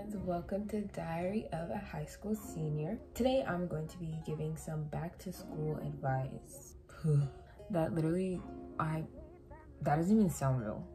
friends, welcome to Diary of a High School Senior. Today I'm going to be giving some back to school advice. That doesn't even sound real.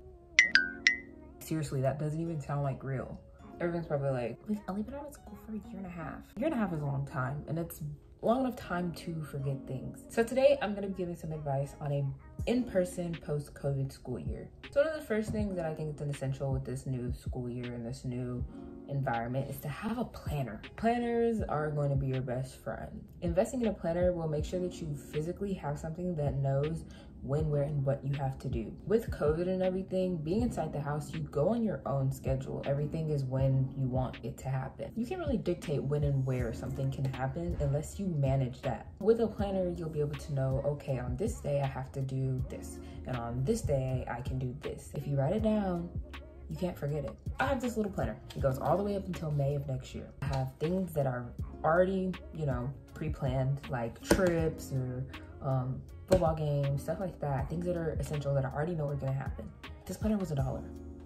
Seriously, that doesn't even sound like real. Everyone's probably like, we've only been out of school for a year and a half. A year and a half is a long time, and it's long enough time to forget things. So today I'm gonna be giving some advice on a in-person post-COVID school year. So one of the first things that I think is an essential with this new school year and this new environment is to have a planner. Planners are going to be your best friend. Investing in a planner will make sure that you physically have something that knows when, where, and what you have to do. With COVID and everything, being inside the house, you go on your own schedule. Everything is when you want it to happen. You can't really dictate when and where something can happen unless you manage that. With a planner, you'll be able to know, okay, on this day I have to do this, and on this day I can do this. If you write it down, you can't forget it. I have this little planner. It goes all the way up until May of next year. I have things that are already, pre-planned, like trips or football games, stuff like that. Things that are essential that I already know are gonna happen. This planner was $1.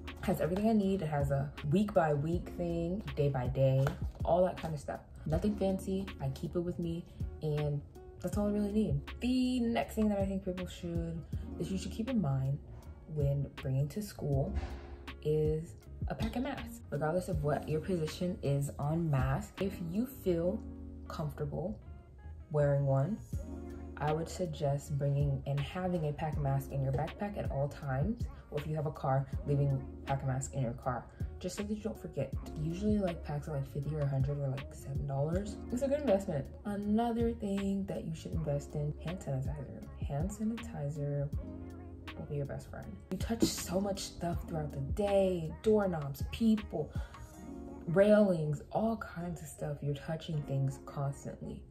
It has everything I need. It has a week by week thing, day by day, all that kind of stuff. Nothing fancy. I keep it with me, and that's all I really need. The next thing that I think you should keep in mind when bringing to school is a pack of masks. Regardless of what your position is on masks, if you feel comfortable wearing one, I would suggest bringing and having a pack of masks in your backpack at all times, or if you have a car, leaving a pack of masks in your car, just so that you don't forget. Usually packs are like 50 or 100 or like $7. It's a good investment. Another thing that you should invest in, hand sanitizer. Hand sanitizer will be your best friend. You touch so much stuff throughout the day, doorknobs, people, railings, all kinds of stuff. You're touching things constantly.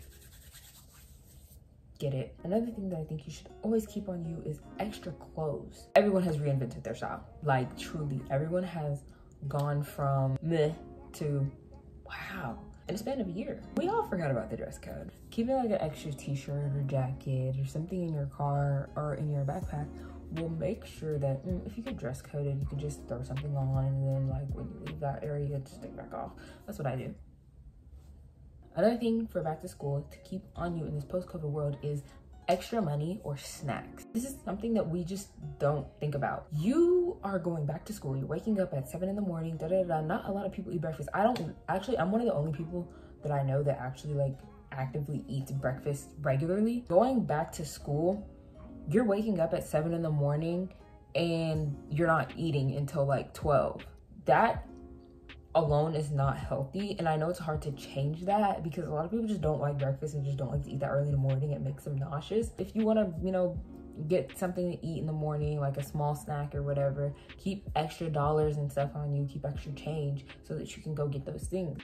Get it? Another thing that I think you should always keep on you is extra clothes. Everyone has reinvented their style. Like, truly, everyone has gone from meh to wow in a span of a year. We all forgot about the dress code. Keeping like an extra t-shirt or jacket or something in your car or in your backpack will make sure that if you get dress coded, you can just throw something on, and then when you leave that area, just take it back off. That's what I do. Another thing for back to school to keep on you in this post-COVID world is extra money or snacks. This is something that we just don't think about. You are going back to school, you're waking up at 7 in the morning, Not a lot of people eat breakfast. I'm one of the only people that I know that actually actively eats breakfast regularly. Going back to school, you're waking up at 7 in the morning and you're not eating until 12. That alone is not healthy, and I know it's hard to change that because a lot of people just don't like breakfast and just don't like to eat that early in the morning. It makes them nauseous. If you want to get something to eat in the morning, like a small snack or whatever, keep extra dollars and stuff on you, keep extra change so that you can go get those things.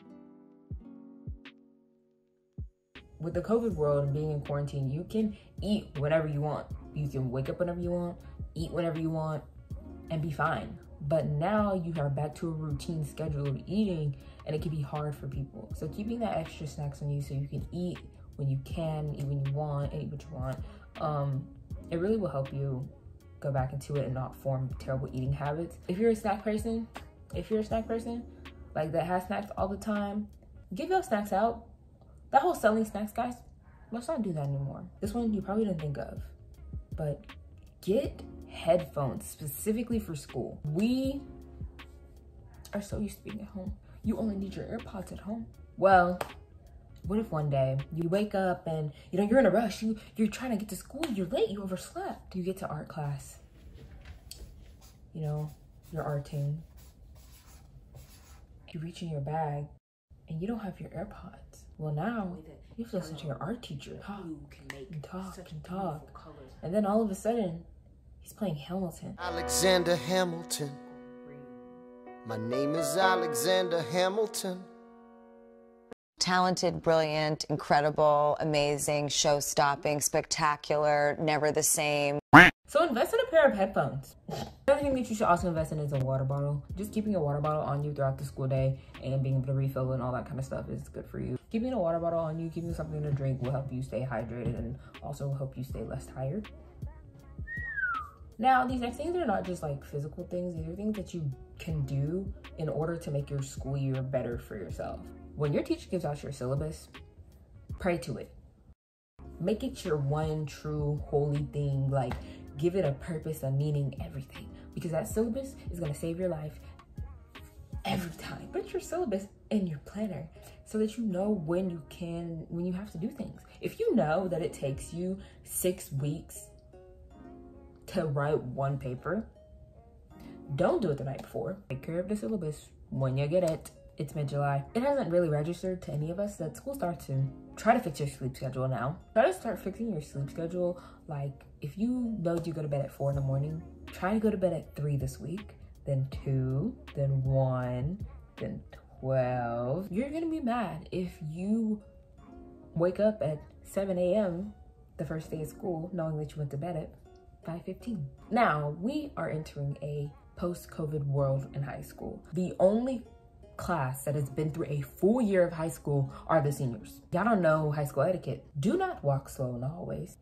With the COVID world and being in quarantine, you can eat whatever you want. You can wake up whenever you want, eat whenever you want, and be fine. But now you are back to a routine schedule of eating, and it can be hard for people. So keeping that extra snacks on you so you can eat when you can, eat when you want, and eat what you want, it really will help you go back into it and not form terrible eating habits. If you're a snack person, that has snacks all the time, give your snacks out. That whole selling snacks, guys, let's not do that anymore. This one you probably didn't think of, but get headphones specifically for school. We are so used to being at home. You only need your AirPods at home. Well, what if one day you wake up and you're in a rush, you're trying to get to school, you're late, you overslept. You get to art class, you're arting, you reach in your bag and you don't have your AirPods. Well, now you have to listen to your art teacher talk and talk and talk, and then all of a sudden he's playing Hamilton. Alexander Hamilton. My name is Alexander Hamilton. Talented, brilliant, incredible, amazing, show-stopping, spectacular, never the same. So invest in a pair of headphones. Another thing that you should also invest in is a water bottle. Just keeping a water bottle on you throughout the school day and being able to refill and all that kind of stuff is good for you. Keeping a water bottle on you, keeping something to drink will help you stay hydrated and also will help you stay less tired. Now, these next things are not just like physical things. These are things that you can do in order to make your school year better for yourself. When your teacher gives out your syllabus, pray to it. Make it your one true holy thing. Like, give it a purpose, a meaning, everything. Because that syllabus is gonna save your life every time. Put your syllabus in your planner so that you know when you have to do things. If you know that it takes you 6 weeks to write one paper, don't do it the night before. Take care of the syllabus when you get it. It's mid-July. It hasn't really registered to any of us that school starts soon. Try to fix your sleep schedule now. Try to start fixing your sleep schedule. Like, if you know you go to bed at 4 in the morning, try to go to bed at 3 this week, then 2, then 1, then 12. You're gonna be mad if you wake up at 7 a.m. the first day of school knowing that you went to bed at 5:15. Now, we are entering a post-COVID world in high school. The only class that has been through a full year of high school are the seniors. Y'all don't know high school etiquette. Do not walk slow in the hallways.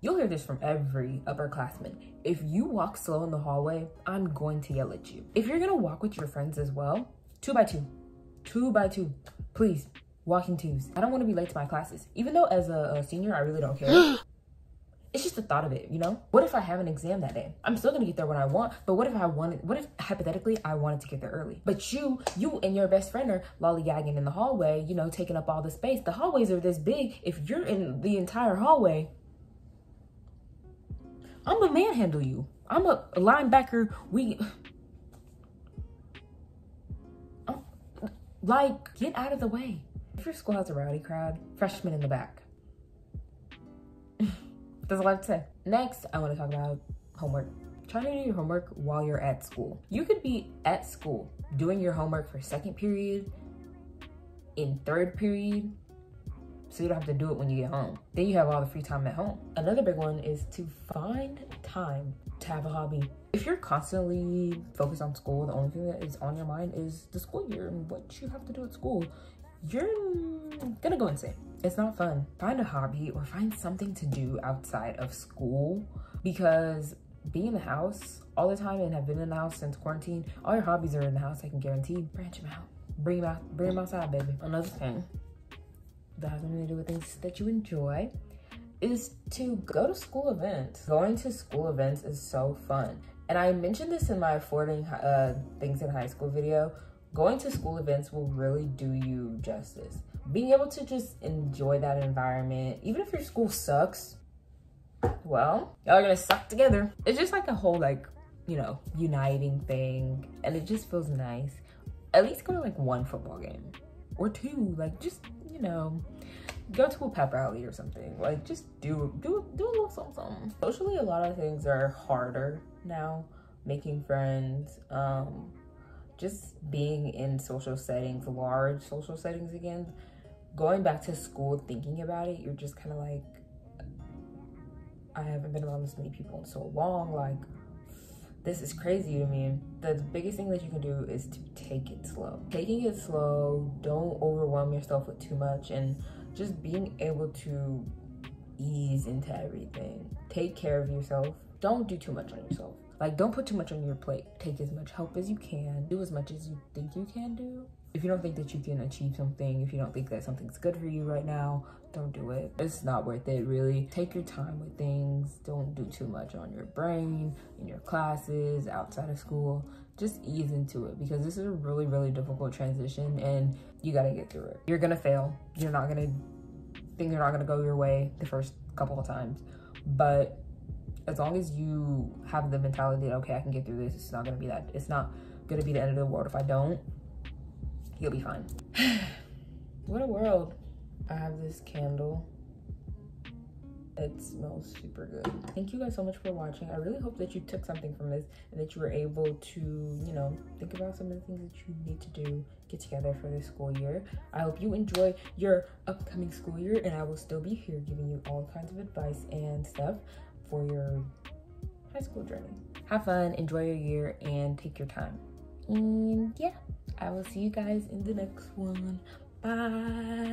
You'll hear this from every upperclassman. If you walk slow in the hallway, I'm going to yell at you. If you're gonna walk with your friends as well, 2 by 2. 2 by 2, please, walking twos. I don't wanna be late to my classes. Even though as a senior, I really don't care. It's just the thought of it, you know? What if I have an exam that day? I'm still gonna get there when I want, but what if hypothetically I wanted to get there early? But you and your best friend are lollygagging in the hallway, you know, taking up all the space. The hallways are this big. If you're in the entire hallway, I'm gonna manhandle you. I'm a linebacker. Like, get out of the way. If your school has a rowdy crowd, freshmen in the back. That's all I have to say. Next, I want to talk about homework. Try to do your homework while you're at school. You could be at school doing your homework for 2nd period, in 3rd period, so you don't have to do it when you get home. Then you have all the free time at home. Another big one is to find time to have a hobby. If you're constantly focused on school, the only thing that is on your mind is the school year and what you have to do at school, you're gonna go insane. It's not fun. Find a hobby or find something to do outside of school, because being in the house all the time and have been in the house since quarantine, all your hobbies are in the house, I can guarantee. Branch them out. Bring them outside, baby. Another thing that has nothing to do with things that you enjoy is to go to school events. Going to school events is so fun. And I mentioned this in my affording things in high school video. Going to school events will really do you justice. Being able to just enjoy that environment, even if your school sucks, well, y'all are gonna suck together. It's just like a whole, like, you know, uniting thing, and it just feels nice. At least go to like 1 football game or 2, like, just, you know, go to a pep rally or something. Like, just do a little something. Socially, a lot of things are harder now. Making friends, just being in social settings, large social settings again. Going back to school, thinking about it, you're just kind of like, I haven't been around this many people in so long. Like, this is crazy to me. The biggest thing that you can do is to take it slow. Taking it slow, don't overwhelm yourself with too much, and just being able to ease into everything. Take care of yourself. Don't do too much on yourself. Like, don't put too much on your plate. Take as much help as you can. Do as much as you think you can do. If you don't think that you can achieve something, if you don't think that something's good for you right now, don't do it. It's not worth it, really. Take your time with things. Don't do too much on your brain, in your classes, outside of school. Just ease into it, because this is a really, really difficult transition, and you gotta get through it. You're gonna fail. Things are not gonna go your way the first couple of times, but as long as you have the mentality that, okay, I can get through this, it's not gonna be the end of the world if I don't. You'll be fine. What a world. I have this candle. It smells super good. Thank you guys so much for watching. I really hope that you took something from this and that you were able to, you know, think about some of the things that you need to do, get together for this school year. I hope you enjoy your upcoming school year, and I will still be here giving you all kinds of advice and stuff for your high school journey. Have fun, enjoy your year, and take your time. And yeah, I will see you guys in the next one. Bye.